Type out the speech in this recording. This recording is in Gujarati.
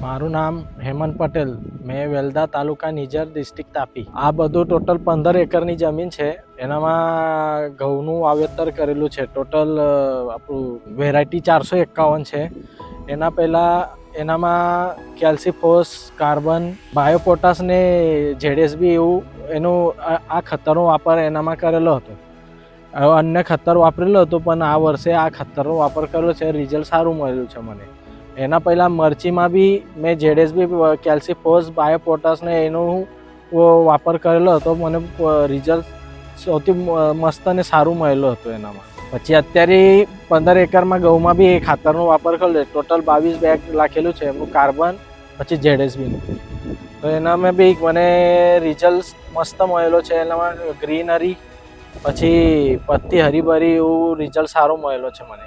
મારું નામ હેમંત પટેલ, મેં વેલદા તાલુકા નિઝર ડિસ્ટ્રિક્ટ તાપી. આ બધું ટોટલ 15 એકરની જમીન છે. એનામાં ઘઉંનું વાવેતર કરેલું છે. ટોટલ આપણું વેરાયટી 451 છે. એના પહેલાં એનામાં કેલ્સીફોસ, કાર્બન, બાયોપોટાશ ને ઝેડએસબી એવું એનું આ ખતરનો વાપર એનામાં કરેલો હતો. અન્ય ખતર વાપરેલું હતું, પણ આ વર્ષે આ ખતરનો વાપર કરેલો છે. રિઝલ્ટ સારું મળ્યું છે મને. એના પહેલાં મરચીમાં બી મેં ઝેડએસબી, કેલ્સીફોસ, બાયોપોટાશ ને એનું વાપર કરેલો હતો. મને રિઝલ્ટ સૌથી મસ્ત અને સારું મળેલું હતું એનામાં. પછી અત્યારે 15 એકરમાં ઘઉંમાં બી એ ખાતરનો વાપર કરેલો. ટોટલ 22 બેગ લખેલું છે એમનું, કાર્બન પછી ઝેડએસબીનું. તો એનામાં બી મને રિઝલ્ટ મસ્ત મળેલો છે. એનામાં ગ્રીનરી પછી પત્તી હરીભરી એવું રિઝલ્ટ સારો મળેલો છે મને.